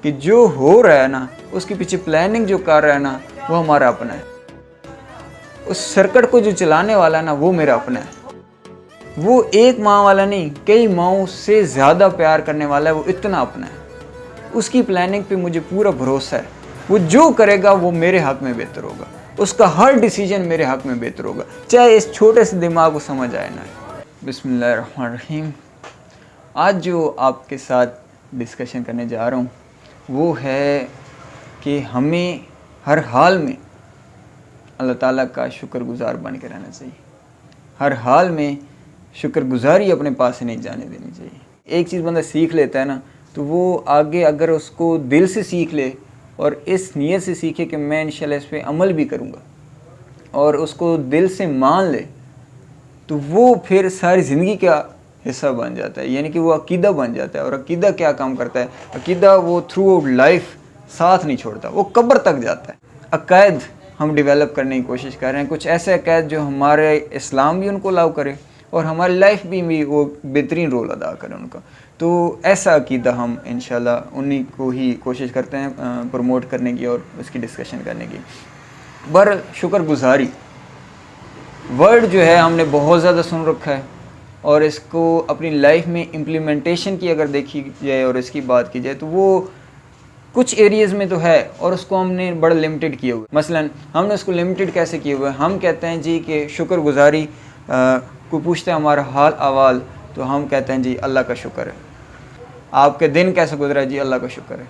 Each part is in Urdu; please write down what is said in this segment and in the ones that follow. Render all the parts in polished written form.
کہ جو ہو رہا ہے نا اس کے پیچھے پلاننگ جو کر رہا ہے نا وہ ہمارا اپنا ہے، اس سرکٹ کو جو چلانے والا ہے نا وہ میرا اپنا ہے، وہ ایک ماں والا نہیں، کئی ماؤں سے زیادہ پیار کرنے والا ہے، وہ اتنا اپنا ہے، اس کی پلاننگ پہ مجھے پورا بھروسہ ہے، وہ جو کرے گا وہ میرے حق میں بہتر ہوگا، اس کا ہر ڈیسیجن میرے حق میں بہتر ہوگا، چاہے اس چھوٹے سے دماغ کو سمجھ آئے نہ آئے۔ بسم اللہ الرحمن الرحیم۔ آج جو آپ کے ساتھ ڈسکشن کرنے جا رہا ہوں وہ ہے کہ ہمیں ہر حال میں اللہ تعالیٰ کا شکر گزار بن کے رہنا چاہیے، ہر حال میں شکر گزاری اپنے پاس سے نہیں جانے دینی چاہیے۔ ایک چیز بندہ سیکھ لیتا ہے نا تو وہ آگے اگر اس کو دل سے سیکھ لے اور اس نیت سے سیکھے کہ میں انشاءاللہ اس پہ عمل بھی کروں گا اور اس کو دل سے مان لے تو وہ پھر ساری زندگی کا حصہ بن جاتا ہے، یعنی کہ وہ عقیدہ بن جاتا ہے۔ اور عقیدہ کیا کام کرتا ہے؟ عقیدہ وہ تھرو آؤٹ لائف ساتھ نہیں چھوڑتا، وہ قبر تک جاتا ہے۔ عقائد ہم ڈیولپ کرنے کی کوشش کر رہے ہیں، کچھ ایسے عقائد جو ہمارے اسلام بھی ان کو الاؤ کرے اور ہماری لائف بھی وہ بہترین رول ادا کرے ان کا، تو ایسا عقیدہ ہم انشاءاللہ انہی کو ہی کوشش کرتے ہیں پروموٹ کرنے کی اور اس کی ڈسکشن کرنے کی۔ شکر گزاری ورڈ جو ہے ہم نے بہت زیادہ سن رکھا ہے اور اس کو اپنی لائف میں امپلیمنٹیشن کی اگر دیکھی جائے اور اس کی بات کی جائے تو وہ کچھ ایریز میں تو ہے اور اس کو ہم نے بڑا لمیٹڈ کیا ہوا ہے۔ مثلا ہم نے اس کو لمیٹڈ کیسے کیا ہوا ہے؟ ہم کہتے ہیں جی کہ شکر گزاری کو پوچھتے ہیں ہمارا حال احوال تو ہم کہتے ہیں جی اللہ کا شکر ہے۔ آپ کے دن کیسے گزرا؟ جی اللہ کا شکر ہے۔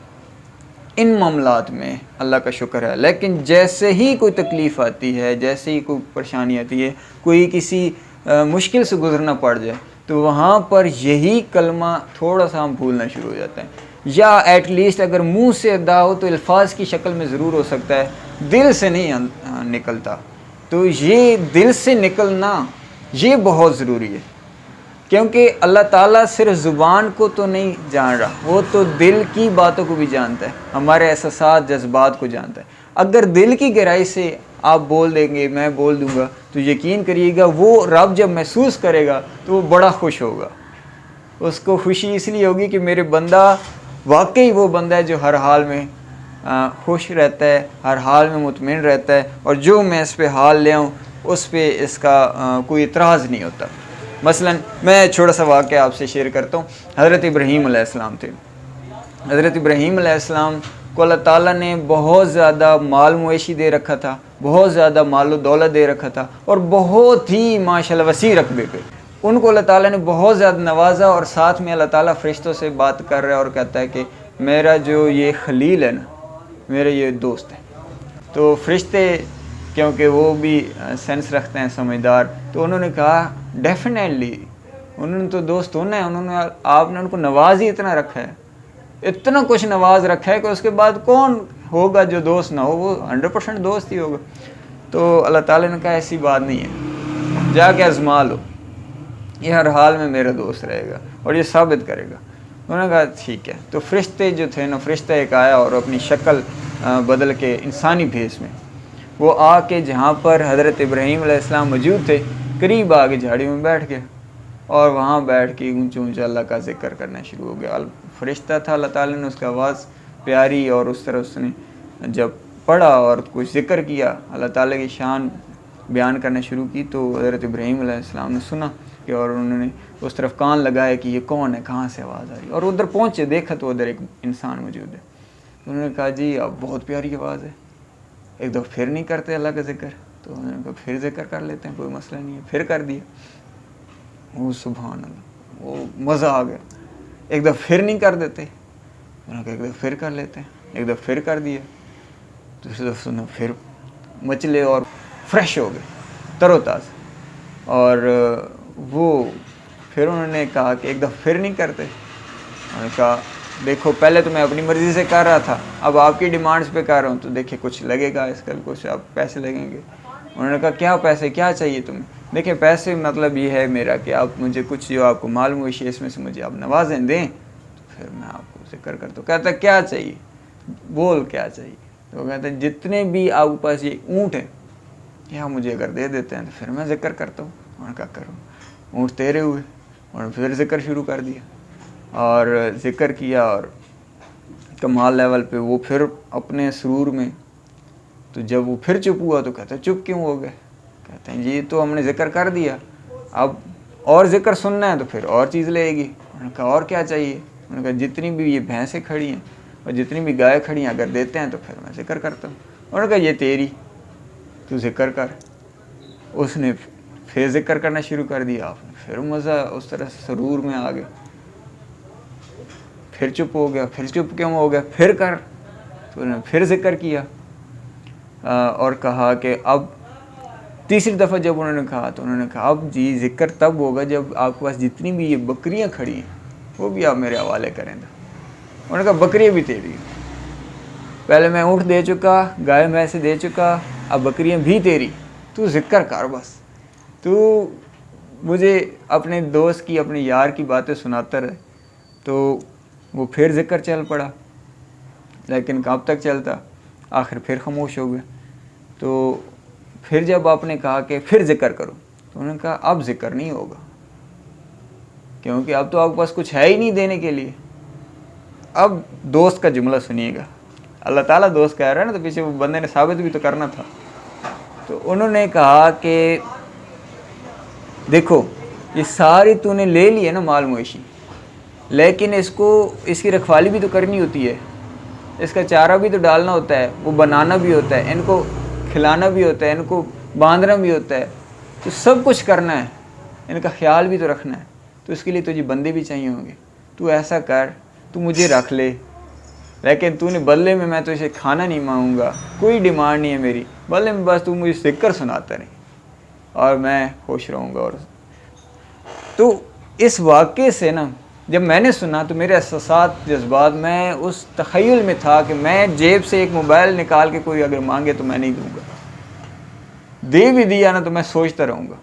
ان معاملات میں اللہ کا شکر ہے، لیکن جیسے ہی کوئی تکلیف آتی ہے، جیسے ہی کوئی پریشانی آتی ہے، کوئی کسی مشکل سے گزرنا پڑ جائے تو وہاں پر یہی کلمہ تھوڑا سا ہم بھولنا شروع ہو جاتے ہیں، یا ایٹ لیسٹ اگر منہ سے ادا ہو تو الفاظ کی شکل میں ضرور ہو سکتا ہے، دل سے نہیں نکلتا۔ تو یہ دل سے نکلنا یہ بہت ضروری ہے، کیونکہ اللہ تعالیٰ صرف زبان کو تو نہیں جان رہا، وہ تو دل کی باتوں کو بھی جانتا ہے، ہمارے احساسات جذبات کو جانتا ہے۔ اگر دل کی گہرائی سے آپ بول دیں گے، میں بول دوں گا، تو یقین کریے گا وہ رب جب محسوس کرے گا تو وہ بڑا خوش ہوگا۔ اس کو خوشی اس لیے ہوگی کہ میرے بندہ واقعی وہ بندہ ہے جو ہر حال میں خوش رہتا ہے، ہر حال میں مطمئن رہتا ہے، اور جو میں اس پہ حال لے آؤں اس پہ اس کا کوئی اعتراض نہیں ہوتا۔ مثلا میں چھوٹا سا واقعہ آپ سے شیئر کرتا ہوں۔ حضرت ابراہیم علیہ السلام تھے۔ حضرت ابراہیم علیہ السلام کو اللہ تعالیٰ نے بہت زیادہ مال مویشی دے رکھا تھا، بہت زیادہ مال و دولت دے رکھا تھا، اور بہت ہی ماشاءاللہ وسیع رقبے پہ ان کو اللہ تعالیٰ نے بہت زیادہ نوازا، اور ساتھ میں اللہ تعالیٰ فرشتوں سے بات کر رہا ہے اور کہتا ہے کہ میرا جو یہ خلیل ہے نا، میرا یہ دوست ہے۔ تو فرشتے کیونکہ وہ بھی سینس رکھتے ہیں، سمجھدار، تو انہوں نے کہا ڈیفینیٹلی انہوں نے تو دوست ہونا ہے، آپ نے ان کو نواز ہی اتنا رکھا ہے، اتنا کچھ نواز رکھا ہے کہ اس کے بعد کون ہوگا جو دوست نہ ہو، وہ 100% دوست ہی ہوگا۔ تو اللہ تعالیٰ نے کہا ایسی بات نہیں ہے، جا کے آزما لو، یہ ہر حال میں میرا دوست رہے گا اور یہ ثابت کرے گا۔ انہوں نے کہا ٹھیک ہے۔ تو فرشتے جو تھے نا، فرشتہ ایک آیا اور اپنی شکل بدل کے انسانی بھیس میں وہ آ کے جہاں پر حضرت ابراہیم علیہ السلام موجود تھے قریب آ کے جھاڑیوں میں بیٹھ گیا، اور وہاں بیٹھ کے اونچا اونچا اللہ کا ذکر کرنا شروع ہو گیا۔ فرشتہ تھا، اللہ تعالیٰ نے اس کی آواز پیاری اور اس طرح اس نے جب پڑھا اور کچھ ذکر کیا، اللہ تعالیٰ کی شان بیان کرنا شروع کی، تو حضرت ابراہیم علیہ السلام نے سنا کہ، اور انہوں نے اس طرف کان لگایا کہ یہ کون ہے، کہاں سے آواز آ رہی ہے، اور ادھر پہنچے، دیکھا تو ادھر ایک انسان موجود ہے۔ انہوں نے کہا جی اب بہت پیاری آواز ہے، ایک دفعہ پھر نہیں کرتے اللہ کا ذکر؟ تو انہوں نے کہا پھر ذکر کر لیتے ہیں، کوئی مسئلہ نہیں ہے۔ پھر کر دیا، وہ سبحان اللہ، وہ مزہ آ گیا۔ ایک دفعہ پھر نہیں کر دیتے، انہوں نے کہا ایک دفعہ پھر کر لیتے ہیں، ایک دفعہ پھر کر دیا، دوسری دفعہ سنا پھر مچلے اور فریش ہو گئے، تر و تازہ۔ اور وہ پھر انہوں نے کہا کہ ایک دفعہ پھر نہیں کرتے، انہوں نے کہا دیکھو پہلے تو میں اپنی مرضی سے کر رہا تھا، اب آپ کی ڈیمانڈز پہ کر رہا ہوں، تو دیکھیں کچھ لگے گا اس کا، کچھ آپ پیسے لگیں گے۔ انہوں نے کہا کیا پیسے، کیا چاہیے تمہیں؟ دیکھیں پیسے مطلب یہ ہے میرا کہ آپ مجھے کچھ جو آپ کو معلوم ہوئی ہے اس میں سے مجھے آپ نوازیں دیں تو پھر میں آپ کو ذکر کرتا ہوں۔ کہتا ہے کیا چاہیے، بول کیا چاہیے؟ تو وہ کہتا ہے جتنے بھی آپ کے پاس یہ اونٹ ہیں یہ آپ مجھے اگر دے دیتے ہیں تو پھر میں ذکر کرتا ہوں۔ انہوں نے کہا کرو۔ اونٹ تیرے ہوئے، اور پھر ذکر شروع کر دیا اور ذکر کیا، اور کمال لیول پہ وہ پھر اپنے سرور میں، تو جب وہ پھر چپ ہوا تو کہتا ہے چپ کیوں ہو گئے؟ کہتے ہیں جی تو ہم نے ذکر کر دیا، اب اور ذکر سننا ہے تو پھر اور چیز لے گی۔ انہوں نے کہا اور کیا چاہیے؟ انہوں نے کہا جتنی بھی یہ بھینسیں کھڑی ہیں اور جتنی بھی گائے کھڑی ہیں اگر دیتے ہیں تو پھر میں ذکر کرتا ہوں۔ انہوں نے کہا یہ تیری، تو ذکر کر۔ اس نے پھر ذکر کرنا شروع کر دیا، آپ نے پھر مزہ اس طرح سرور میں آ گئے، پھر چپ ہو گیا، پھر چپ کیوں ہو گیا؟ پھر کر، تو انہوں نے پھر ذکر کیا اور کہا کہ اب تیسری دفعہ جب انہوں نے کہا تو انہوں نے کہا اب جی ذکر تب ہوگا جب آپ کے پاس جتنی بھی یہ بکریاں کھڑی ہیں وہ بھی آپ میرے حوالے کریں گے۔ انہوں نے کہا بکریاں بھی تیری، پہلے میں اونٹ دے چکا، گائے بھینسیں دے چکا، اب بکریاں بھی تیری، تو ذکر کر بس۔ تو مجھے اپنے دوست کی، اپنے یار کی باتیں سناتا رہے، تو وہ پھر ذکر چل پڑا، لیکن کب تک چلتا، آخر پھر خاموش ہو گئے۔ تو پھر جب آپ نے کہا کہ پھر ذکر کرو، تو انہوں نے کہا اب ذکر نہیں ہوگا، کیونکہ اب تو آپ کے پاس کچھ ہے ہی نہیں دینے کے لیے۔ اب دوست کا جملہ سنیے گا، اللہ تعالیٰ دوست کہہ رہا ہے نا، تو پیچھے وہ بندے نے ثابت بھی تو کرنا تھا۔ تو انہوں نے کہا کہ دیکھو یہ ساری تو نے لے لی ہے نا مال مویشی، لیکن اس کی رکھوالی بھی تو کرنی ہوتی ہے، اس کا چارہ بھی تو ڈالنا ہوتا ہے، وہ بنانا بھی ہوتا ہے، ان کو کھلانا بھی ہوتا ہے، ان کو باندھنا بھی ہوتا ہے، تو سب کچھ کرنا ہے، ان کا خیال بھی تو رکھنا ہے، تو اس کے لیے تجھے بندے بھی چاہیے ہوں گے۔ تو ایسا کر، تو مجھے رکھ لے، لیکن تو نے بدلے میں میں تجھے کھانا نہیں مانگوں گا، کوئی ڈیمانڈ نہیں ہے میری، بدلے میں بس تو مجھے ذکر سناتا رہے اور میں خوش رہوں گا۔ اور تو اس واقعے سے نا جب میں نے سنا تو میرے احساسات، جذبات، میں اس تخیل میں تھا کہ میں جیب سے ایک موبائل نکال کے کوئی اگر مانگے تو میں نہیں دوں گا، دے بھی دیا نا تو میں سوچتا رہوں گا،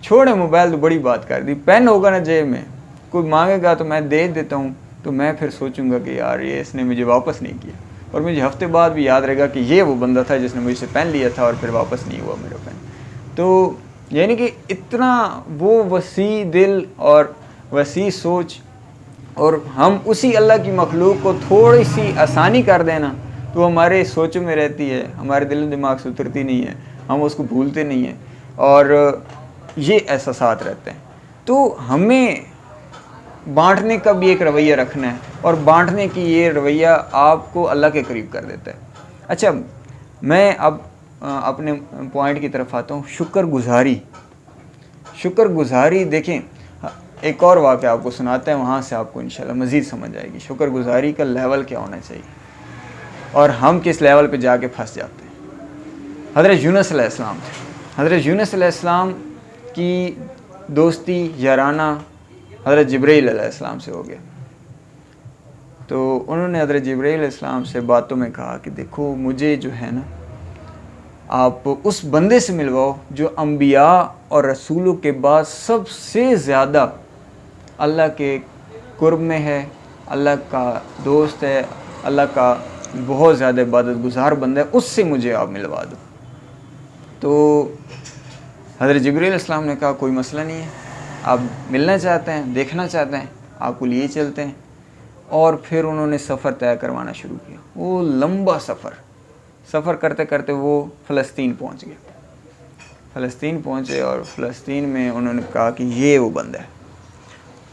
چھوڑے موبائل تو بڑی بات کر دی، پین ہوگا نا جیب میں، کوئی مانگے گا تو میں دے دیتا ہوں، تو میں پھر سوچوں گا کہ یار یہ اس نے مجھے واپس نہیں کیا، اور مجھے ہفتے بعد بھی یاد رہے گا کہ یہ وہ بندہ تھا جس نے مجھ سے پین لیا تھا اور پھر واپس نہیں ہوا میرا پین۔ تو یعنی کہ اتنا وہ وسیع دل اور وسیع سوچ، اور ہم اسی اللہ کی مخلوق کو تھوڑی سی آسانی کر دینا تو ہمارے سوچوں میں رہتی ہے، ہمارے دل و دماغ سے اترتی نہیں ہے، ہم اس کو بھولتے نہیں ہیں، اور یہ احساسات رہتے ہیں۔ تو ہمیں بانٹنے کا بھی ایک رویہ رکھنا ہے، اور بانٹنے کی یہ رویہ آپ کو اللہ کے قریب کر دیتا ہے۔ اچھا، میں اب اپنے پوائنٹ کی طرف آتا ہوں، شکر گزاری۔ شکر گزاری دیکھیں، ایک اور واقعہ آپ کو سناتے ہیں، وہاں سے آپ کو انشاءاللہ مزید سمجھ آئے گی شکر گزاری کا لیول کیا ہونا چاہیے اور ہم کس لیول پہ جا کے پھنس جاتے ہیں۔ حضرت یونس علیہ السلام تھے، حضرت یونس علیہ السلام کی دوستی یارانہ حضرت جبرائیل علیہ السلام سے ہو گیا۔ تو انہوں نے حضرت جبرائیل علیہ السلام سے باتوں میں کہا کہ دیکھو مجھے جو ہے نا آپ اس بندے سے ملواؤ جو انبیاء اور رسولوں کے بعد سب سے زیادہ اللہ کے قرب میں ہے، اللہ کا دوست ہے، اللہ کا بہت زیادہ عبادت گزار بندہ ہے، اس سے مجھے آپ ملوا دو۔ تو حضرت جبرائیل علیہ السلام نے کہا کوئی مسئلہ نہیں ہے، آپ ملنا چاہتے ہیں، دیکھنا چاہتے ہیں، آپ کو لیے چلتے ہیں۔ اور پھر انہوں نے سفر طے کروانا شروع کیا، وہ لمبا سفر کرتے کرتے وہ فلسطین پہنچ گئے۔ فلسطین پہنچے اور فلسطین میں انہوں نے کہا کہ یہ وہ بندہ ہے۔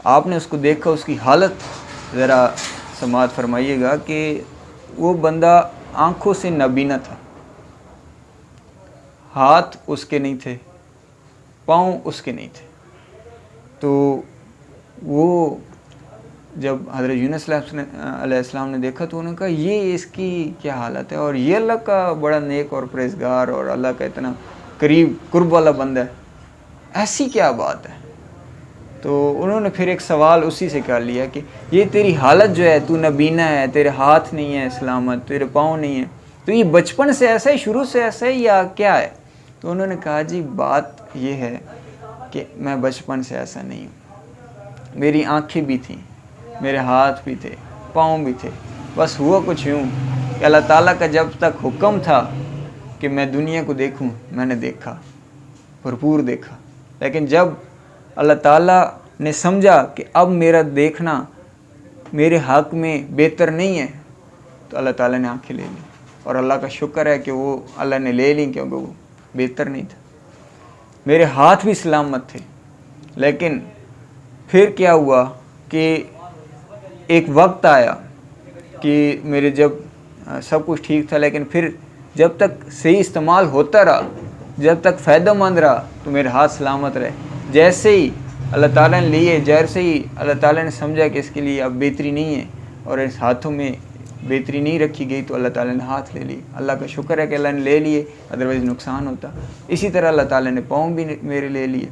آپ نے اس کو دیکھا، اس کی حالت ذرا سماعت فرمائیے گا کہ وہ بندہ آنکھوں سے نابینا تھا، ہاتھ اس کے نہیں تھے، پاؤں اس کے نہیں تھے۔ تو وہ جب حضرت یونس علیہ السلام نے دیکھا تو انہوں نے کہا یہ اس کی کیا حالت ہے، اور یہ اللہ کا بڑا نیک اور پرہیزگار اور اللہ کا اتنا قریب قرب والا بندہ ہے، ایسی کیا بات ہے۔ تو انہوں نے پھر ایک سوال اسی سے کر لیا کہ یہ تیری حالت جو ہے، تو نابینا ہے، تیرے ہاتھ نہیں ہے سلامت، تیرے پاؤں نہیں ہیں، تو یہ بچپن سے ایسا ہی، شروع سے ایسا ہی یا کیا ہے؟ تو انہوں نے کہا جی بات یہ ہے کہ میں بچپن سے ایسا نہیں ہوں، میری آنکھیں بھی تھیں، میرے ہاتھ بھی تھے، پاؤں بھی تھے، بس ہوا کچھ یوں کہ اللہ تعالیٰ کا جب تک حکم تھا کہ میں دنیا کو دیکھوں، میں نے دیکھا، بھرپور دیکھا، لیکن جب اللہ تعالیٰ نے سمجھا کہ اب میرا دیکھنا میرے حق میں بہتر نہیں ہے، تو اللہ تعالیٰ نے آنکھیں لے لی، اور اللہ کا شکر ہے کہ وہ اللہ نے لے لی کیونکہ وہ بہتر نہیں تھا۔ میرے ہاتھ بھی سلامت تھے، لیکن پھر کیا ہوا کہ ایک وقت آیا کہ میرے جب سب کچھ ٹھیک تھا، لیکن پھر جب تک صحیح استعمال ہوتا رہا، جب تک فائدہ مند رہا، تو میرے ہاتھ سلامت رہے۔ جیسے ہی اللہ تعالیٰ نے لیے، جیسے ہی اللہ تعالیٰ نے سمجھا کہ اس کے لیے اب بہتری نہیں ہے اور اس ہاتھوں میں بہتری نہیں رکھی گئی، تو اللہ تعالیٰ نے ہاتھ لے لی۔ اللہ کا شکر ہے کہ اللہ نے لے لیے، ادروائز نقصان ہوتا۔ اسی طرح اللہ تعالیٰ نے پاؤں بھی میرے لے لیے۔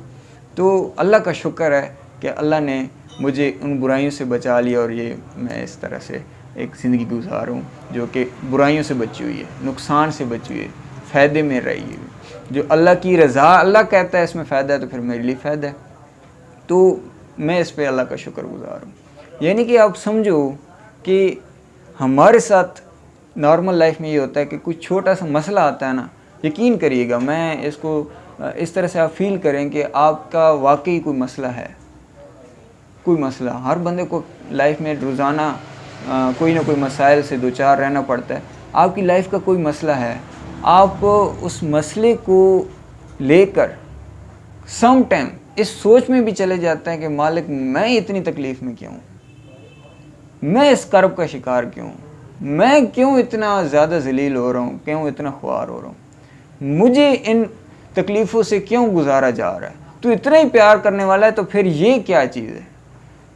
تو اللہ کا شکر ہے کہ اللہ نے مجھے ان برائیوں سے بچا لیا، اور یہ میں اس طرح سے ایک زندگی گزار ہوں جو کہ برائیوں سے بچی ہوئی ہے، نقصان سے بچی ہوئی ہے، فائدے میں رہی ہے۔ جو اللہ کی رضا، اللہ کہتا ہے اس میں فائدہ ہے تو پھر میرے لیے فائدہ ہے، تو میں اس پہ اللہ کا شکر گزار ہوں۔ یعنی کہ آپ سمجھو کہ ہمارے ساتھ نارمل لائف میں یہ ہوتا ہے کہ کچھ چھوٹا سا مسئلہ آتا ہے نا، یقین کریے گا، میں اس کو اس طرح سے آپ فیل کریں کہ آپ کا واقعی کوئی مسئلہ ہے، کوئی مسئلہ۔ ہر بندے کو لائف میں روزانہ کوئی نہ کوئی مسائل سے دوچار رہنا پڑتا ہے۔ آپ کی لائف کا کوئی مسئلہ ہے، آپ اس مسئلے کو لے کر سم ٹائم اس سوچ میں بھی چلے جاتے ہیں کہ مالک میں اتنی تکلیف میں کیوں ہوں، میں اس کرب کا شکار کیوں ہوں، میں کیوں اتنا زیادہ ذلیل ہو رہا ہوں، کیوں اتنا خوار ہو رہا ہوں، مجھے ان تکلیفوں سے کیوں گزارا جا رہا ہے، تو اتنا ہی پیار کرنے والا ہے تو پھر یہ کیا چیز ہے۔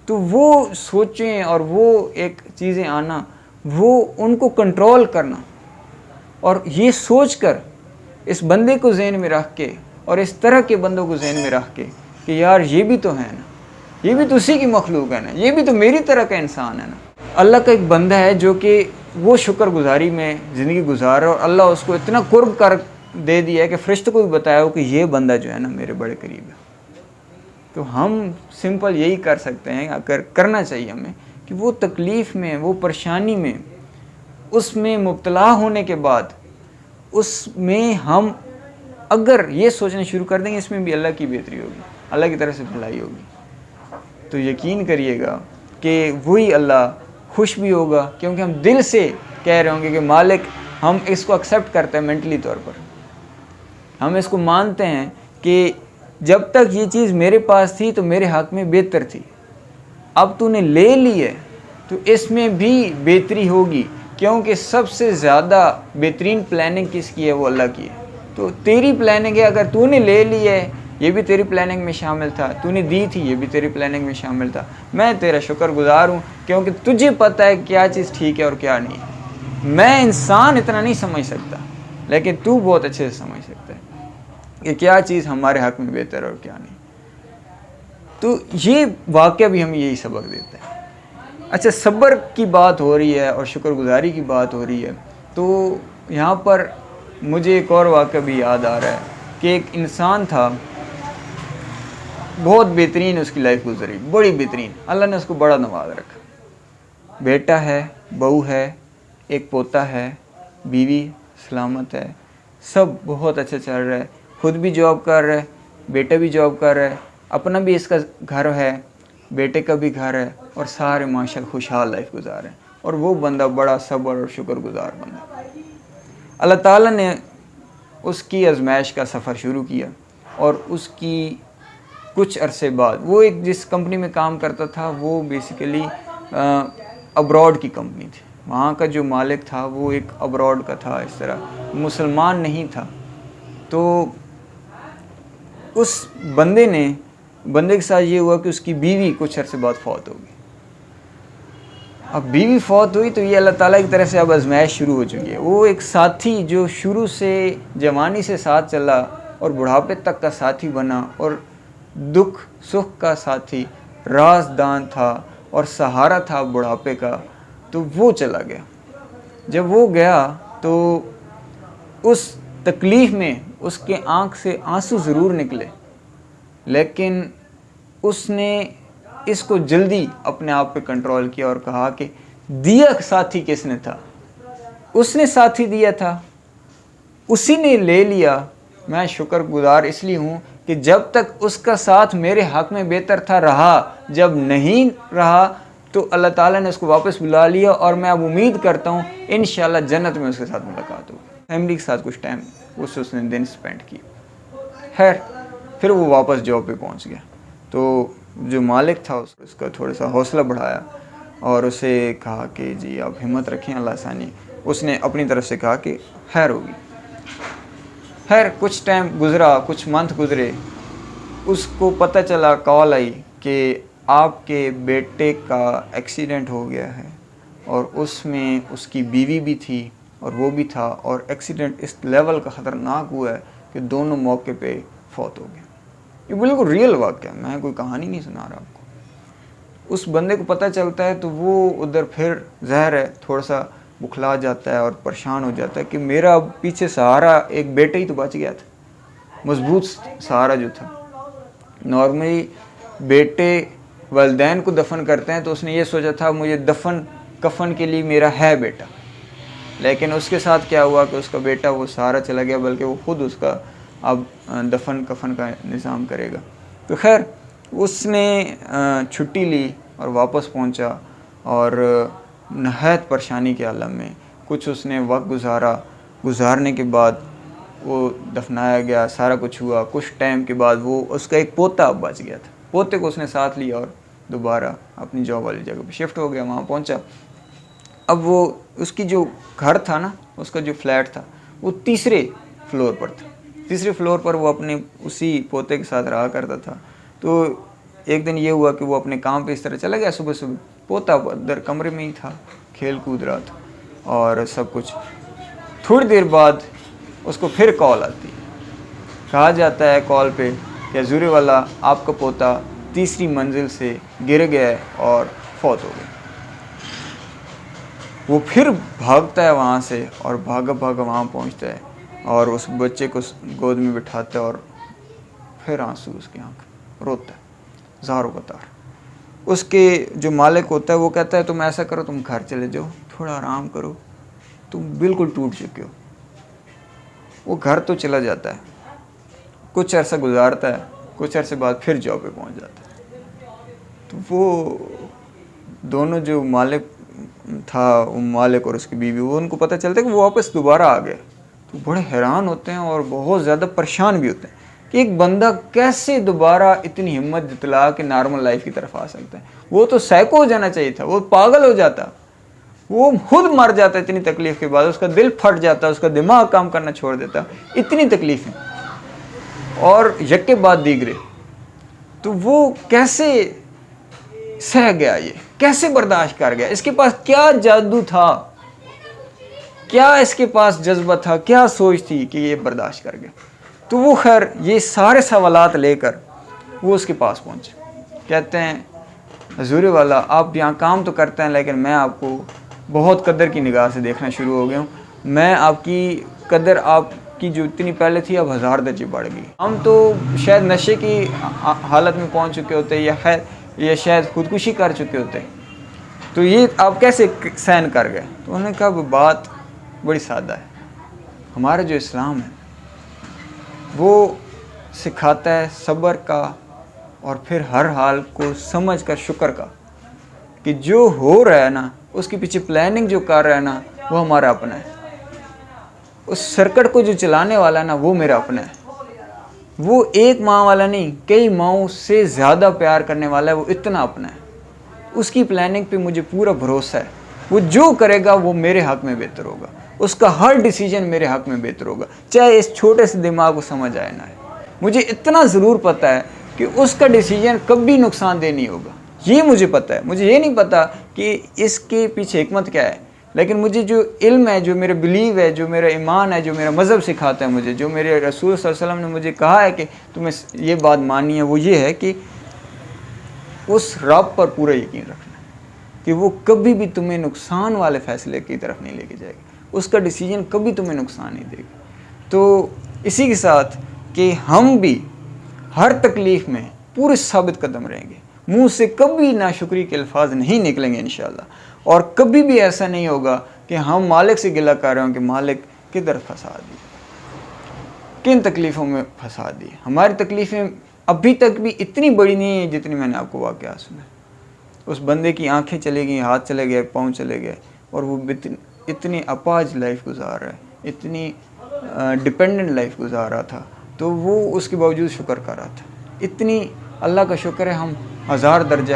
تو وہ سوچیں اور وہ ایک چیزیں آنا، وہ ان کو کنٹرول کرنا، اور یہ سوچ کر اس بندے کو ذہن میں رکھ کے اور اس طرح کے بندوں کو ذہن میں رکھ کے کہ یار یہ بھی تو ہے نا، یہ بھی تو اسی کی مخلوق ہے نا، یہ بھی تو میری طرح کا انسان ہے نا۔ اللہ کا ایک بندہ ہے جو کہ وہ شکر گزاری میں زندگی گزار رہا ہے، اور اللہ اس کو اتنا قرب کر دے دیا ہے کہ فرشتوں کو بھی بتایا ہو کہ یہ بندہ جو ہے نا میرے بڑے قریب ہے۔ تو ہم سمپل یہی کر سکتے ہیں، اگر کرنا چاہیے ہمیں، کہ وہ تکلیف میں، وہ پریشانی میں، اس میں مبتلا ہونے کے بعد اس میں ہم اگر یہ سوچنا شروع کر دیں گے اس میں بھی اللہ کی بہتری ہوگی، اللہ کی طرف سے بھلائی ہوگی، تو یقین کریے گا کہ وہی اللہ خوش بھی ہوگا، کیونکہ ہم دل سے کہہ رہے ہوں گے کہ مالک ہم اس کو ایکسیپٹ کرتے ہیں مینٹلی طور پر، ہم اس کو مانتے ہیں کہ جب تک یہ چیز میرے پاس تھی تو میرے حق میں بہتر تھی، اب تو نے لے لی ہے تو اس میں بھی بہتری ہوگی، کیونکہ سب سے زیادہ بہترین پلاننگ کس کی ہے؟ وہ اللہ کی ہے۔ تو تیری پلاننگ ہے، اگر تو نے لے لی ہے یہ بھی تیری پلاننگ میں شامل تھا، تو نے دی تھی یہ بھی تیری پلاننگ میں شامل تھا۔ میں تیرا شکر گزار ہوں کیونکہ تجھے پتہ ہے کیا چیز ٹھیک ہے اور کیا نہیں ہے۔ میں انسان اتنا نہیں سمجھ سکتا، لیکن تو بہت اچھے سے سمجھ سکتا ہے کہ کیا چیز ہمارے حق میں بہتر اور کیا نہیں۔ تو یہ واقعہ بھی ہمیں یہی سبق دیتا ہے۔ اچھا، صبر کی بات ہو رہی ہے اور شکر گزاری کی بات ہو رہی ہے، تو یہاں پر مجھے ایک اور واقعہ بھی یاد آ رہا ہے کہ ایک انسان تھا، بہت بہترین اس کی لائف گزری، بڑی بہترین، اللہ نے اس کو بڑا نواز رکھا، بیٹا ہے، بہو ہے، ایک پوتا ہے، بیوی سلامت ہے، سب بہت اچھا چل رہا ہے، خود بھی جاب کر رہا ہے، بیٹا بھی جاب کر رہا ہے، اپنا بھی اس کا گھر ہے، بیٹے کا بھی گھر ہے، اور سارے ماشاءاللہ خوشحال لائف گزار رہے ہیں، اور وہ بندہ بڑا صبر اور شکر گزار بندہ۔ اللہ تعالیٰ نے اس کی آزمائش کا سفر شروع کیا، اور اس کی کچھ عرصے بعد، وہ ایک جس کمپنی میں کام کرتا تھا وہ بیسیکلی ابراڈ کی کمپنی تھی، وہاں کا جو مالک تھا وہ ایک ابراڈ کا تھا، اس طرح مسلمان نہیں تھا۔ تو اس بندے کے ساتھ یہ ہوا کہ اس کی بیوی کچھ عرصے بعد فوت ہو گئی۔ اب بیوی فوت ہوئی تو یہ اللہ تعالیٰ کی طرف سے اب آزمائش شروع ہو چکی ہے۔ وہ ایک ساتھی جو شروع سے جوانی سے ساتھ چلا اور بڑھاپے تک کا ساتھی بنا، اور دکھ سکھ کا ساتھی، رازدان تھا اور سہارا تھا بڑھاپے کا، تو وہ چلا گیا۔ جب وہ گیا تو اس تکلیف میں اس کے آنکھ سے آنسو ضرور نکلے، لیکن اس نے اس کو جلدی اپنے آپ پہ کنٹرول کیا اور کہا کہ دیا ساتھی کس نے تھا؟ اس نے ساتھی دیا تھا، اسی نے لے لیا۔ میں شکر گزار اس لیے ہوں کہ جب تک اس کا ساتھ میرے حق میں بہتر تھا رہا، جب نہیں رہا تو اللہ تعالیٰ نے اس کو واپس بلا لیا اور میں اب امید کرتا ہوں انشاءاللہ جنت میں اس کے ساتھ ملاقات ہوگی۔ فیملی کے ساتھ کچھ ٹائم اس نے دن سپینڈ کی۔ خیر پھر وہ واپس جاب پہ پہنچ گیا، تو جو مالک تھا اس کا تھوڑا سا حوصلہ بڑھایا اور اسے کہا کہ جی آپ ہمت رکھیں، اللہ آسانی۔ اس نے اپنی طرف سے کہا کہ خیر ہوگی۔ خیر کچھ ٹائم گزرا، کچھ منتھ گزرے، اس کو پتہ چلا، کال آئی کہ آپ کے بیٹے کا ایکسیڈنٹ ہو گیا ہے، اور اس میں اس کی بیوی بھی تھی اور وہ بھی تھا، اور ایکسیڈنٹ اس لیول کا خطرناک ہوا ہے کہ دونوں موقع پہ فوت ہو گئے۔ یہ بالکل ریئل واقعہ، میں کوئی کہانی نہیں سنا رہا آپ کو۔ اس بندے کو پتہ چلتا ہے تو وہ ادھر پھر ظاہر ہے تھوڑا سا بکھلا جاتا ہے اور پریشان ہو جاتا ہے کہ میرا پیچھے سہارا ایک بیٹا ہی تو بچ گیا تھا، مضبوط سہارا جو تھا۔ نارملی بیٹے والدین کو دفن کرتے ہیں تو اس نے یہ سوچا تھا مجھے دفن کفن کے لیے میرا ہے بیٹا، لیکن اس کے ساتھ کیا ہوا کہ اس کا بیٹا وہ سہارا چلا گیا، بلکہ وہ خود اس کا اب دفن کفن کا نظام کرے گا۔ تو خیر اس نے چھٹی لی اور واپس پہنچا، اور نہایت پریشانی کے عالم میں کچھ اس نے وقت گزارنے کے بعد وہ دفنایا گیا، سارا کچھ ہوا۔ کچھ ٹائم کے بعد وہ اس کا ایک پوتا اب بچ گیا تھا، پوتے کو اس نے ساتھ لیا اور دوبارہ اپنی جاب والی جگہ پہ شفٹ ہو گیا، وہاں پہنچا۔ اب وہ اس کی جو گھر تھا نا، اس کا جو فلیٹ تھا وہ تیسرے فلور پر تھا۔ تیسرے فلور پر وہ اپنے اسی پوتے کے ساتھ رہا کرتا تھا۔ تو ایک دن یہ ہوا کہ وہ اپنے کام پہ اس طرح چلا گیا صبح صبح، پوتا اندر کمرے میں ہی تھا، کھیل کود رہا تھا اور سب کچھ۔ تھوڑی دیر بعد اس کو پھر کال آتی ہے، کہا جاتا ہے کال پہ کہ حضور والا آپ کا پوتا تیسری منزل سے گر گیا ہے اور فوت ہو گیا۔ وہ پھر بھاگتا ہے وہاں سے، اور بھاگا وہاں پہنچتا ہے اور اس بچے کو گود میں بٹھاتا ہے، اور پھر آنسو اس کی آنکھ، روتا ہے زاروں قطار۔ اس کے جو مالک ہوتا ہے وہ کہتا ہے تم ایسا کرو، تم گھر چلے جاؤ، تھوڑا آرام کرو، تم بالکل ٹوٹ چکے ہو۔ وہ گھر تو چلا جاتا ہے، کچھ عرصہ گزارتا ہے، کچھ عرصے بعد پھر جاب پہ پہنچ جاتا ہے۔ تو وہ دونوں جو مالک تھا، مالک اور اس کی بیوی، وہ ان کو پتہ چلتا ہے کہ وہ واپس دوبارہ آ گئے، تو بڑے حیران ہوتے ہیں اور بہت زیادہ پریشان بھی ہوتے ہیں کہ ایک بندہ کیسے دوبارہ اتنی ہمت جتلا کے نارمل لائف کی طرف آ سکتا ہے۔ وہ تو سائیکو ہو جانا چاہیے تھا، وہ پاگل ہو جاتا، وہ خود مر جاتا اتنی تکلیف کے بعد، اس کا دل پھٹ جاتا، اس کا دماغ کام کرنا چھوڑ دیتا، اتنی تکلیفیں اور یکے بعد دیگرے۔ تو وہ کیسے سہ گیا، یہ کیسے برداشت کر گیا؟ اس کے پاس کیا جادو تھا، کیا اس کے پاس جذبہ تھا، کیا سوچ تھی کہ یہ برداشت کر گیا؟ تو وہ خیر یہ سارے سوالات لے کر وہ اس کے پاس پہنچے، کہتے ہیں حضور والا آپ یہاں کام تو کرتے ہیں، لیکن میں آپ کو بہت قدر کی نگاہ سے دیکھنا شروع ہو گیا ہوں، میں آپ کی قدر آپ کی جو اتنی پہلے تھی اب 1000 درجے بڑھ گئی۔ ہم تو شاید نشے کی حالت میں پہنچ چکے ہوتے، یا شاید خودکشی کر چکے ہوتے، تو یہ آپ کیسے سہن کر گئے؟ تو انہوں نے کہا وہ بات بڑی سادہ ہے، ہمارا جو اسلام ہے وہ سکھاتا ہے صبر کا، اور پھر ہر حال کو سمجھ کر شکر کا، کہ جو ہو رہا ہے نا اس کے پیچھے پلاننگ جو کر رہا ہے نا وہ ہمارا اپنا ہے، اس سرکٹ کو جو چلانے والا ہے نا وہ میرا اپنا ہے، وہ ایک ماں والا نہیں، کئی ماؤں سے زیادہ پیار کرنے والا ہے، وہ اتنا اپنا ہے، اس کی پلاننگ پہ مجھے پورا بھروسہ ہے، وہ جو کرے گا وہ میرے حق میں بہتر ہوگا، اس کا ہر ڈیسیجن میرے حق میں بہتر ہوگا، چاہے اس چھوٹے سے دماغ کو سمجھ آئے نہ آئے۔ مجھے اتنا ضرور پتہ ہے کہ اس کا ڈیسیجن کبھی نقصان دہ نہیں ہوگا، یہ مجھے پتہ ہے۔ مجھے یہ نہیں پتہ کہ اس کے پیچھے حکمت کیا ہے، لیکن مجھے جو علم ہے، جو میرا بلیو ہے، جو میرا ایمان ہے، جو میرا مذہب سکھاتا ہے مجھے، جو میرے رسول صلی اللہ علیہ وسلم نے مجھے کہا ہے کہ تمہیں یہ بات ماننی ہے، وہ یہ ہے کہ اس رب پر پورا یقین رکھنا کہ وہ کبھی بھی تمہیں نقصان والے فیصلے کی طرف نہیں لے کے جائے گا، اس کا ڈیسیجن کبھی تمہیں نقصان نہیں دے گا۔ تو اسی کے ساتھ کہ ہم بھی ہر تکلیف میں پورے ثابت قدم رہیں گے، منہ سے کبھی ناشکری کے الفاظ نہیں نکلیں گے انشاءاللہ، اور کبھی بھی ایسا نہیں ہوگا کہ ہم مالک سے گلہ کر رہے ہوں کہ مالک کدھر پھنسا دی، کن تکلیفوں میں پھنسا دی۔ ہماری تکلیفیں ابھی تک بھی اتنی بڑی نہیں ہیں جتنی میں نے آپ کو واقعہ سنا، اس بندے کی آنکھیں چلے گئیں، ہاتھ چلے گئے، پاؤں چلے گئے، اور وہ اتنی اپاہج لائف گزار رہا ہے، اتنی ڈپینڈنٹ لائف گزار رہا تھا، تو وہ اس کے باوجود شکر کر رہا تھا. اتنی اللہ کا شکر ہے ہم 1000 درجہ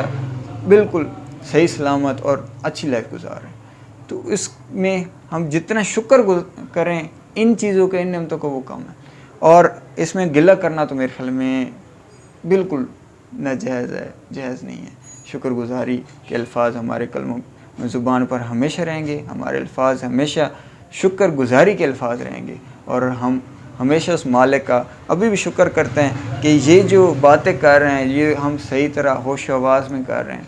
بالکل صحیح سلامت اور اچھی لائف گزار رہے ہیں. تو اس میں ہم جتنا شکر کریں ان چیزوں کے، ان نعمتوں کا، وہ کم ہے. اور اس میں گلہ کرنا تو میرے خیال میں بالکل ناجائز ہے، جائز نہیں ہے. شکر گزاری کے الفاظ ہمارے کلموں میں زبان پر ہمیشہ رہیں گے، ہمارے الفاظ ہمیشہ شکر گزاری کے الفاظ رہیں گے، اور ہم ہمیشہ اس مالک کا ابھی بھی شکر کرتے ہیں کہ یہ جو باتیں کر رہے ہیں یہ ہم صحیح طرح ہوش و آواز میں کر رہے ہیں،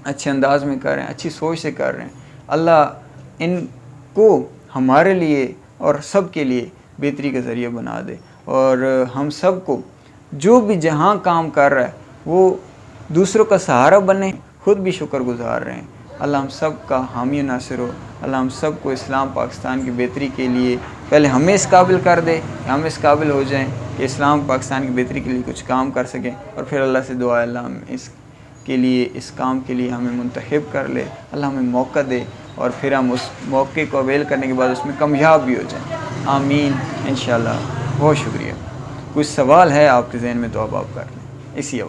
اچھے انداز میں کر رہے ہیں، اچھی سوچ سے کر رہے ہیں. اللہ ان کو ہمارے لیے اور سب کے لیے بہتری کا ذریعہ بنا دے، اور ہم سب کو جو بھی جہاں کام کر رہا ہے وہ دوسروں کا سہارا بنے، خود بھی شکر گزار رہے ہیں. اللہ ہم سب کا حامی و ناصر ہو. اللہ ہم سب کو اسلام پاکستان کی بہتری کے لیے پہلے ہمیں اس قابل کر دے کہ ہم اس قابل ہو جائیں کہ اسلام پاکستان کی بہتری کے لیے کچھ کام کر سکیں، اور پھر اللہ سے دعا ہے اللہ ہم اس کے لیے، اس کام کے لیے ہمیں منتخب کر لے، اللہ ہمیں موقع دے، اور پھر ہم اس موقع کو اویل کرنے کے بعد اس میں کامیاب بھی ہو جائیں. آمین انشاءاللہ. بہت شکریہ. کچھ سوال ہے آپ کے ذہن میں تو اب آپ کر لیں اسی